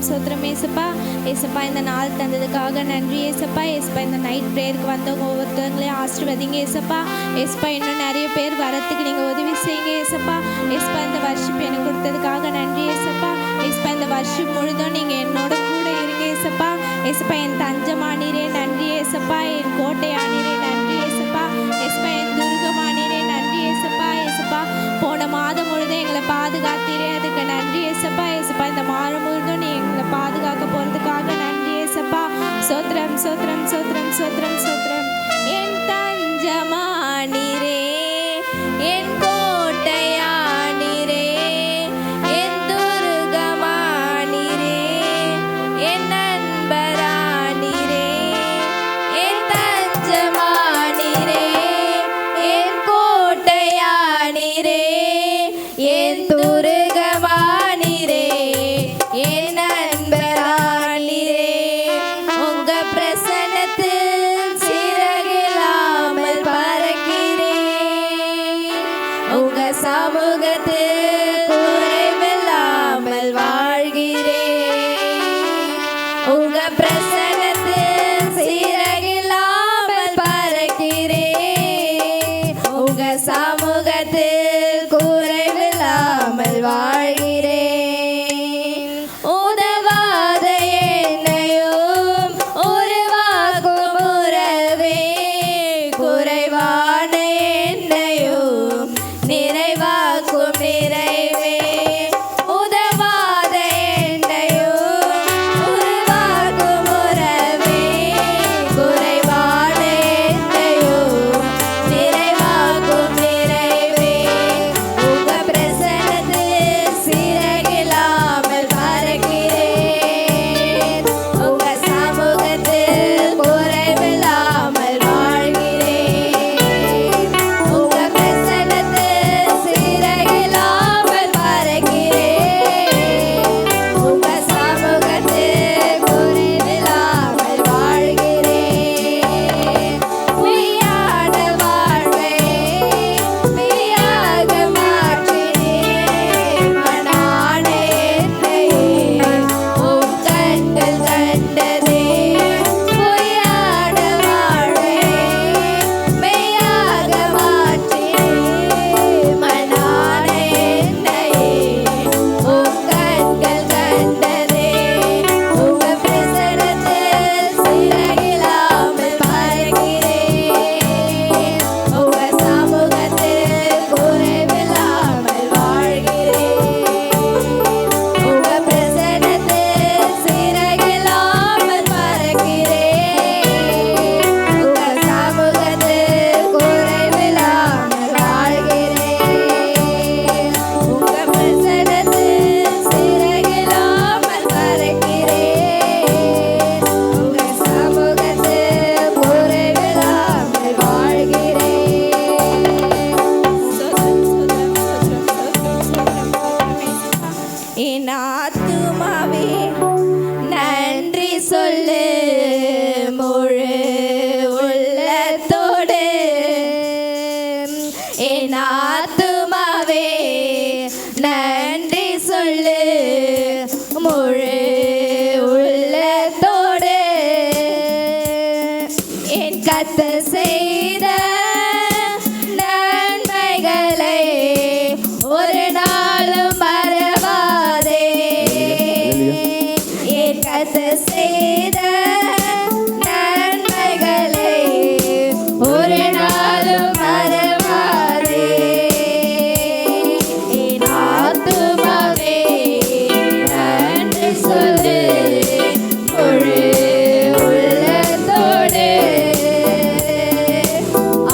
சோத்திரம் ஏசப்பா. ஏசப்பா இந்த நாள் தந்ததுக்காக நன்றி ஏசப்பா. ஏசப்பா இந்த நைட் ப்ரேயருக்கு வந்தவங்க ஒவ்வொருத்தவங்களையும் ஆசீர்வதிங்க ஏசப்பா. ஏசப்பா இன்னும் நிறைய பேர் வரத்துக்கு நீங்கள் உதவி செய்யுங்க ஏசப்பா. ஏசப்பா இந்த வருஷம் எனக்கு கொடுத்ததுக்காக நன்றி ஏசப்பா. ஏசப்பா இந்த வருஷம் முழுதும் நீங்கள் என்னோட கூட இருங்க ஏசப்பா. ஏசப்பா என் தஞ்சமானீரே நன்றி ஏசப்பா. என் கோட்டையானீரே நன்றி ஏசப்பா. ஏசப்பா என் துர்கமானீரே நன்றி ஏசப்பா. ஏசப்பா போன மாதம் முழுதும் எங்களை பாதுகாத்தீரே, அதுக்கு நன்றி ஏசப்பா. ஏசப்பா இந்த மாதம் முழுதும் நீ எங்களை பாதுகாக்க போகிறதுக்காக நன்றி ஏசப்பா. சோத்திரம் சோத்திரம் சோத்திரம் சோத்திரம் சோத்திரம். என் தஞ்சமானீரே, என் கோட்டையானீரே, என் துர்கமானீரே, என் நண்பரானீரே. என் தஞ்சமானீரே, என் கோட்டையானீரே, என் துர்கமானீரே, என் நண்பரானீரே. உங்க பிரசன்னத்தில் சிறகில்லாமல் பறக்கிறேன். உங்க சமூகத்தில் குறைவில்லாமல் வாழ்கிறேன். உங்க பிரசன்னத்தில் சிறகில்லாமல் பறக்கிறேன். உங்க சமூகத்தில் குறைவில்லாமல் வாழ்கிறேன். உதவாத என்னையும் உருவாக்கும் உறவே, குறைவான என்னையும் நிறைவாக்கும் நிறைவே. உதவாத என்னையும் உருவாக்கும் உறவே, குறைவான என்னையும் நிறைவாக்கும் நிறைவே. உங்க பிரசன்னத்தில் சிறகில்லாமல் பறக்கிறேன். உங்க சமூகத்தில் குறைவில்லாமல் வாழ்கிறேன். உங்க பிரசன்னத்தில் சிறகில்லாமல் பறக்கிறேன். உங்க சமூகத்தில் குறைவில்லாமல் வாழ்கிறேன். மெய்யான வாழ்வை மெய்யாக மாற்றினேன். மனான என்னையே உம் கண்கள் கண்டதே. பொய்யான வாழ்வை மெய்யாக மாற்றினேன். மனான என்னையே உம் கண்கள் கண்டதே. உங்க பிரசன்னத்தில் சிறகில்லாமல் பறக்கிறேன். உங்க சமூகத்தில் குறைவில்லாமல் வாழ்கிறேன். உங்க பிரசன்னத்தில் சிறகில்லாமல் பறக்கிறேன். உங்க சமூகத்தில் குறைவில்லாமல் வாழ்கிறேன். உங்க பிரசன்னத்தில் சிறகில்லாமல் பறக்கிறேன். உங்க சமூகத்தில் குறைவில்லாமல் வாழ்கிறேன். என் ஆத்துமாவே நன்றி சொல்லு முழு உள்ளத்தோடு. என் ஆத்துமாவே நன்றி சொல்லு முழு உள்ளத்தோடு. என் கர்த்தர் செய்த நன்மைகளை ஒரு நாளும் மறவாதே. என் கர்த்தர் செய்த நன்மைகளை ஒரு நாளும் மறவாதே. என் ஆத்துமாவே நன்றி சொல்லு முழு உள்ளத்தோடு.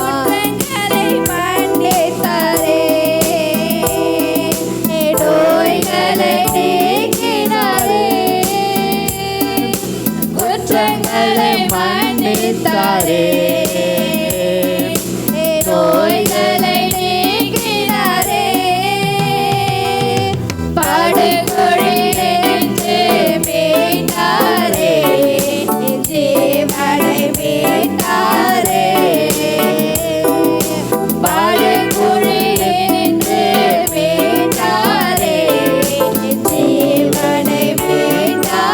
ஆற்றங்களை மன்னித்தாரே, நோய்களை நீக்கினாரே. குற்றங்களை மன்னித்தாரே, நோய்களை நீக்கினாரே. படுகொழிலிருந்து மீட்டாரே, ஜீவனை மீட்டாரே. படுகொழிலிருந்து மீட்டாரே, ஜீவனை மீட்டாரே.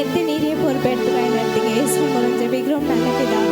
ஆலயத்தை நீரே பொறுப்பெடுத்து பயன்படுத்துங்க. இயேசு மூலம் ஜெபிக்கிறோம் நல்ல பிதாவே.